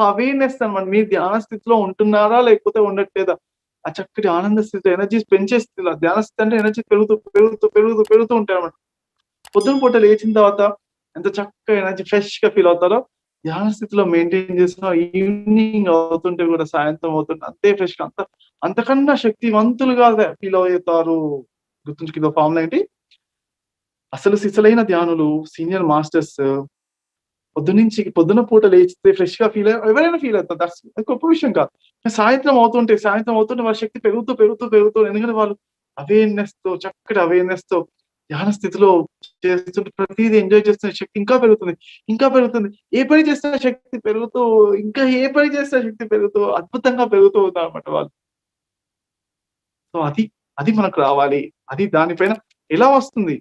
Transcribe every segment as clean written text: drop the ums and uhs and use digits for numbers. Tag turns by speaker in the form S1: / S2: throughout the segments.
S1: Awareness అనమాట. మీరు ధ్యాన స్థితిలో ఉంటున్నారా? లేకపోతే ఉండట్లేదా? ఆ చక్కటి ఆనంద స్థితి ఎనర్జీస్ పెంచే స్థితిలో ధ్యాన స్థితి అంటే ఎనర్జీ పెరుగుతూ ఉంటాయన్నమాట. పొద్దున పూట లేచిన తర్వాత ఎంత చక్కగా ఎనర్జీ ఫ్రెష్‌గా ఫీల్ అవుతారో, ధ్యాన స్థితిలో మెయింటైన్ చేసిన ఈవినింగ్ అవుతుంటే కూడా సాయంత్రం అవుతుంటే అంతే ఫ్రెష్‌గా అంతకన్నా శక్తివంతులుగా ఫీల్ అవుతారు. గుర్తుంచుకో ఇదో ఫార్ములా ఏంటి? అసలు సిసలైన ధ్యానులు, సీనియర్ మాస్టర్స్ పొద్దున పూట లేచితే ఫ్రెష్‌గా ఎవరైనా ఫీల్ అవుతారు. అది గొప్ప విషయం కాదు. సాయంత్రం అవుతుంటే వాళ్ళ శక్తి పెరుగుతూ ఎందుకంటే వాళ్ళు చక్కటి అవేర్‌నెస్‌తో ధ్యాన స్థితిలో చేస్తుంటే ప్రతీదీ ఎంజాయ్ చేస్తున్న శక్తి ఇంకా పెరుగుతుంది. ఏ పని చేసినా శక్తి పెరుగుతూ ఇంకా ఏ పని చేసినా శక్తి పెరుగుతూ అద్భుతంగా పెరుగుతూ ఉంటారన్నమాట వాళ్ళు. సో, అది మనకు రావాలి. అది దానిపైన ఎలా వస్తుంది?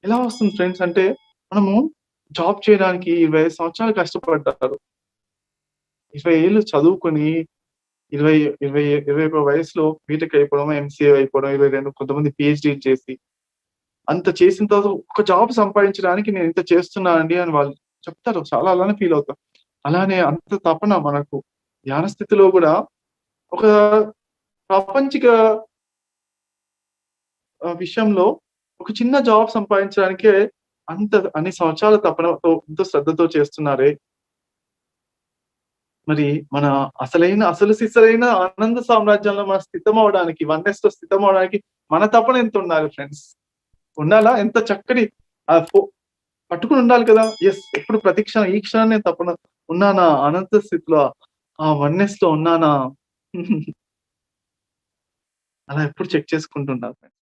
S1: ఎలా వస్తుంది ఫ్రెండ్స్ అంటే మనము జాబ్ చేయడానికి 25 సంవత్సరాలు కష్టపడ్డారు. 20 ఏళ్ళు చదువుకొని 20, 21 వయసులో బీటెక్ అయిపోవడం, ఎంసీఏ అయిపోవడం, 22 కొంతమంది పీహెచ్‌డీలు చేసి, అంత చేసిన తర్వాత ఒక జాబ్ సంపాదించడానికి నేను ఇంత చేస్తున్నానండి అని వాళ్ళు చెప్తారు. చాలా అలానే ఫీల్ అవుతాం. అలానే అంత తపన మనకు ధ్యాన స్థితిలో గూడా ఒక ప్రాపంచిక విషయంలో ఒక చిన్న జాబ్ సంపాదించడానికే అన్ని సంవత్సరాల తపనతో, ఎంతో శ్రద్ధతో చేస్తున్నారే మరి మన అసలు సిసలైన ఆనంద సామ్రాజ్యంలో మనం స్థితమవ్వడానికి, వన్నెస్‌లో స్థితమవ్వడానికి మన తపన ఎంతుండాలి ఫ్రెండ్స్? ఉండాలా? ఎంత చక్కటి ఆహ్, ఫో పట్టుకొని ఉండాలి కదా! యెస్. ఎప్పుడు ప్రతి క్షణం ఈ క్షణం నేను తపన ఉన్నానా? అనంత స్థితిలో, ఆ వన్నెస్‌లో ఉన్నానా? అలా ఎప్పుడు చెక్ చేసుకుంటూ ఉండాలి ఫ్రెండ్స్.